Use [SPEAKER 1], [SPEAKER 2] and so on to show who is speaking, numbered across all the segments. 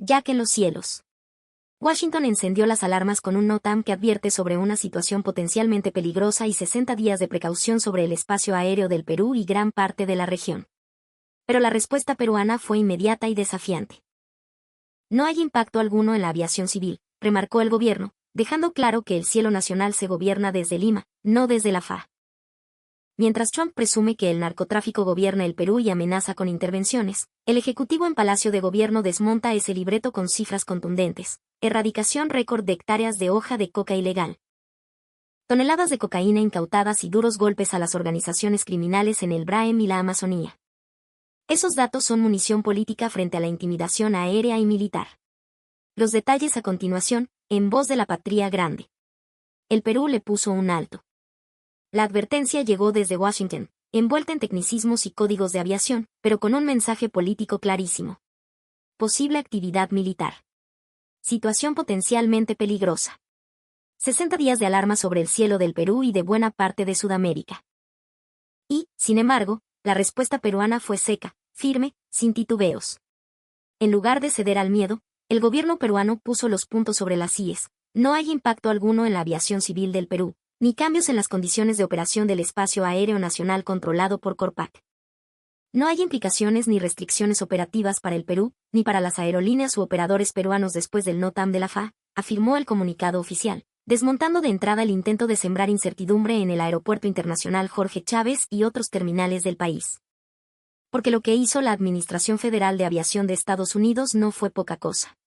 [SPEAKER 1] Jack en los cielos. Washington encendió las alarmas con un NOTAM que advierte sobre una situación potencialmente peligrosa y 60 días de precaución sobre el espacio aéreo del Perú y gran parte de la región. Pero la respuesta peruana fue inmediata y desafiante. No hay impacto alguno en la aviación civil, remarcó el gobierno, dejando claro que el cielo nacional se gobierna desde Lima, no desde la FAA. Mientras Trump presume que el narcotráfico gobierna el Perú y amenaza con intervenciones, el Ejecutivo en Palacio de Gobierno desmonta ese libreto con cifras contundentes. Erradicación récord de hectáreas de hoja de coca ilegal. Toneladas de cocaína incautadas y duros golpes a las organizaciones criminales en el Braem y la Amazonía. Esos datos son munición política frente a la intimidación aérea y militar. Los detalles a continuación, en voz de la patria grande. El Perú le puso un alto. La advertencia llegó desde Washington, envuelta en tecnicismos y códigos de aviación, pero con un mensaje político clarísimo. Posible actividad militar. Situación potencialmente peligrosa. 60 días de alarma sobre el cielo del Perú y de buena parte de Sudamérica. Y, sin embargo, la respuesta peruana fue seca, firme, sin titubeos. En lugar de ceder al miedo, el gobierno peruano puso los puntos sobre las íes. No hay impacto alguno en la aviación civil del Perú, ni cambios en las condiciones de operación del espacio aéreo nacional controlado por Corpac. No hay implicaciones ni restricciones operativas para el Perú, ni para las aerolíneas u operadores peruanos después del NOTAM de la FAA, afirmó el comunicado oficial, desmontando de entrada el intento de sembrar incertidumbre en el Aeropuerto Internacional Jorge Chávez y otros terminales del país. Porque lo que hizo la Administración Federal de Aviación de Estados Unidos no fue poca cosa.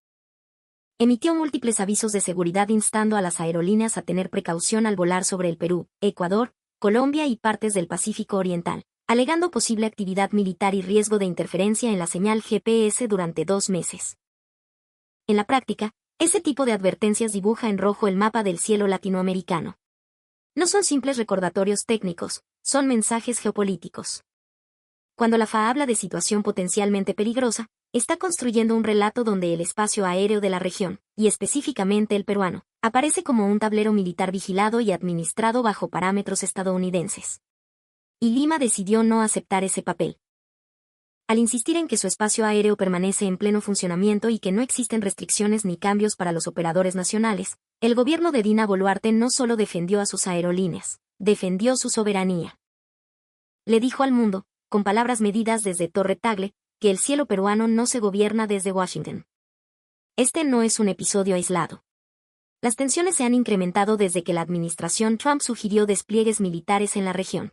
[SPEAKER 1] Emitió múltiples avisos de seguridad instando a las aerolíneas a tener precaución al volar sobre el Perú, Ecuador, Colombia y partes del Pacífico Oriental, alegando posible actividad militar y riesgo de interferencia en la señal GPS durante 2 meses. En la práctica, ese tipo de advertencias dibuja en rojo el mapa del cielo latinoamericano. No son simples recordatorios técnicos, son mensajes geopolíticos. Cuando la FAA habla de situación potencialmente peligrosa, está construyendo un relato donde el espacio aéreo de la región, y específicamente el peruano, aparece como un tablero militar vigilado y administrado bajo parámetros estadounidenses. Y Lima decidió no aceptar ese papel. Al insistir en que su espacio aéreo permanece en pleno funcionamiento y que no existen restricciones ni cambios para los operadores nacionales, el gobierno de Dina Boluarte no solo defendió a sus aerolíneas, defendió su soberanía. Le dijo al mundo, con palabras medidas desde Torre Tagle, que el cielo peruano no se gobierna desde Washington. Este no es un episodio aislado. Las tensiones se han incrementado desde que la administración Trump sugirió despliegues militares en la región.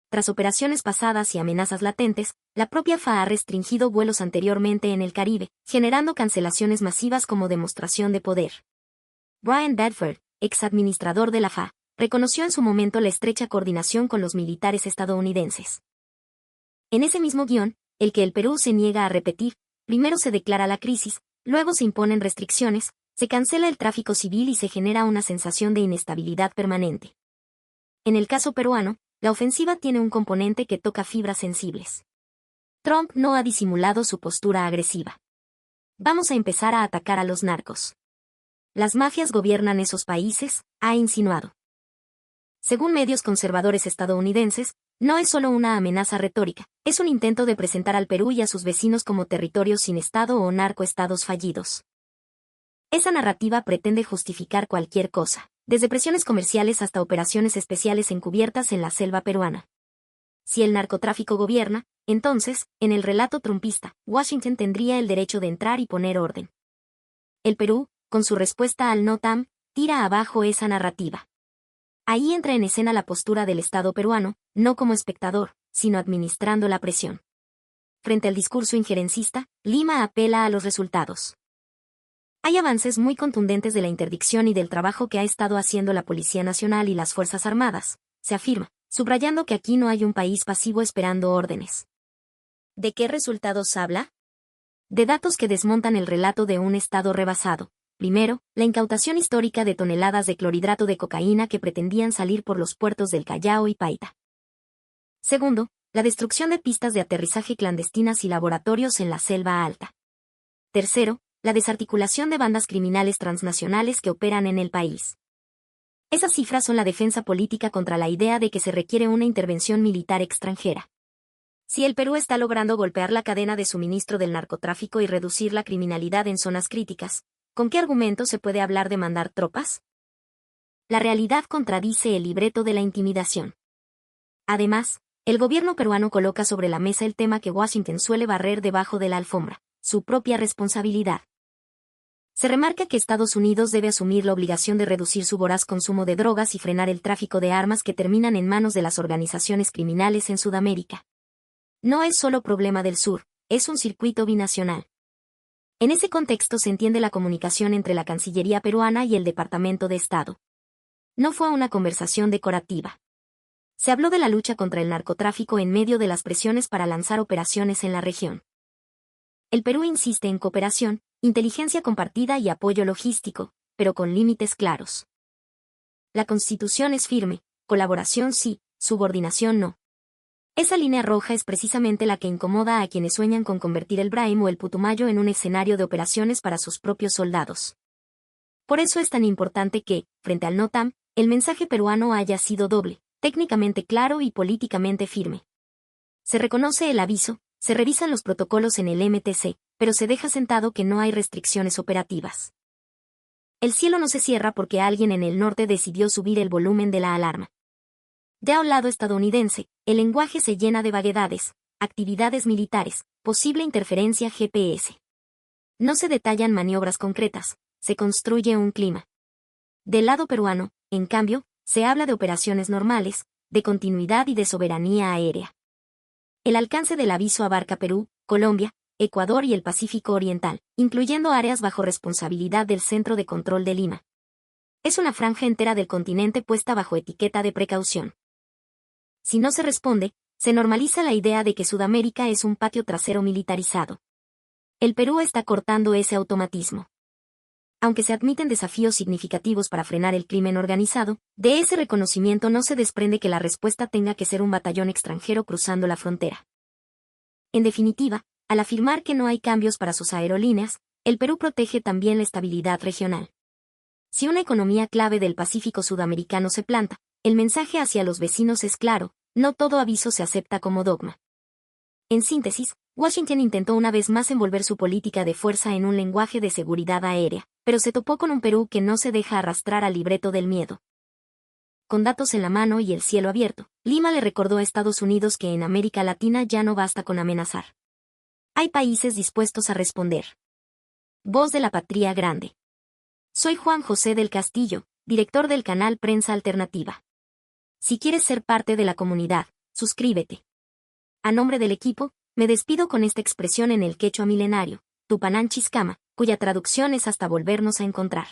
[SPEAKER 1] Tras operaciones pasadas y amenazas latentes, la propia FAA ha restringido vuelos anteriormente en el Caribe, generando cancelaciones masivas como demostración de poder. Brian Bedford, exadministrador de la FAA, reconoció en su momento la estrecha coordinación con los militares estadounidenses. En ese mismo guión, el que el Perú se niega a repetir, primero se declara la crisis, luego se imponen restricciones, se cancela el tráfico civil y se genera una sensación de inestabilidad permanente. En el caso peruano, la ofensiva tiene un componente que toca fibras sensibles. Trump no ha disimulado su postura agresiva. Vamos a empezar a atacar a los narcos. Las mafias gobiernan esos países, ha insinuado. Según medios conservadores estadounidenses, no es solo una amenaza retórica, es un intento de presentar al Perú y a sus vecinos como territorios sin Estado o narcoestados fallidos. Esa narrativa pretende justificar cualquier cosa, desde presiones comerciales hasta operaciones especiales encubiertas en la selva peruana. Si el narcotráfico gobierna, entonces, en el relato trumpista, Washington tendría el derecho de entrar y poner orden. El Perú, con su respuesta al NOTAM, tira abajo esa narrativa. Ahí entra en escena la postura del Estado peruano, no como espectador, sino administrando la presión. Frente al discurso injerencista, Lima apela a los resultados. Hay avances muy contundentes de la interdicción y del trabajo que ha estado haciendo la Policía Nacional y las Fuerzas Armadas, se afirma, subrayando que aquí no hay un país pasivo esperando órdenes. ¿De qué resultados habla? De datos que desmontan el relato de un Estado rebasado. Primero, la incautación histórica de toneladas de clorhidrato de cocaína que pretendían salir por los puertos del Callao y Paita. Segundo, la destrucción de pistas de aterrizaje clandestinas y laboratorios en la selva alta. Tercero, la desarticulación de bandas criminales transnacionales que operan en el país. Esas cifras son la defensa política contra la idea de que se requiere una intervención militar extranjera. Si el Perú está logrando golpear la cadena de suministro del narcotráfico y reducir la criminalidad en zonas críticas, ¿con qué argumento se puede hablar de mandar tropas? La realidad contradice el libreto de la intimidación. Además, el gobierno peruano coloca sobre la mesa el tema que Washington suele barrer debajo de la alfombra, su propia responsabilidad. Se remarca que Estados Unidos debe asumir la obligación de reducir su voraz consumo de drogas y frenar el tráfico de armas que terminan en manos de las organizaciones criminales en Sudamérica. No es solo problema del sur, es un circuito binacional. En ese contexto se entiende la comunicación entre la Cancillería peruana y el Departamento de Estado. No fue una conversación decorativa. Se habló de la lucha contra el narcotráfico en medio de las presiones para lanzar operaciones en la región. El Perú insiste en cooperación, inteligencia compartida y apoyo logístico, pero con límites claros. La Constitución es firme, colaboración sí, subordinación no. Esa línea roja es precisamente la que incomoda a quienes sueñan con convertir el Braim o el Putumayo en un escenario de operaciones para sus propios soldados. Por eso es tan importante que, frente al NOTAM, el mensaje peruano haya sido doble, técnicamente claro y políticamente firme. Se reconoce el aviso, se revisan los protocolos en el MTC, pero se deja sentado que no hay restricciones operativas. El cielo no se cierra porque alguien en el norte decidió subir el volumen de la alarma. Ya al lado estadounidense, el lenguaje se llena de vaguedades, actividades militares, posible interferencia GPS. No se detallan maniobras concretas, se construye un clima. Del lado peruano, en cambio, se habla de operaciones normales, de continuidad y de soberanía aérea. El alcance del aviso abarca Perú, Colombia, Ecuador y el Pacífico Oriental, incluyendo áreas bajo responsabilidad del Centro de Control de Lima. Es una franja entera del continente puesta bajo etiqueta de precaución. Si no se responde, se normaliza la idea de que Sudamérica es un patio trasero militarizado. El Perú está cortando ese automatismo. Aunque se admiten desafíos significativos para frenar el crimen organizado, de ese reconocimiento no se desprende que la respuesta tenga que ser un batallón extranjero cruzando la frontera. En definitiva, al afirmar que no hay cambios para sus aerolíneas, el Perú protege también la estabilidad regional. Si una economía clave del Pacífico sudamericano se planta, el mensaje hacia los vecinos es claro, no todo aviso se acepta como dogma. En síntesis, Washington intentó una vez más envolver su política de fuerza en un lenguaje de seguridad aérea, pero se topó con un Perú que no se deja arrastrar al libreto del miedo. Con datos en la mano y el cielo abierto, Lima le recordó a Estados Unidos que en América Latina ya no basta con amenazar. Hay países dispuestos a responder. Voz de la Patria Grande. Soy Juan José del Castillo, director del canal Prensa Alternativa. Si quieres ser parte de la comunidad, suscríbete. A nombre del equipo, me despido con esta expresión en el quechua milenario, Tupanán Chiscama, cuya traducción es hasta volvernos a encontrar.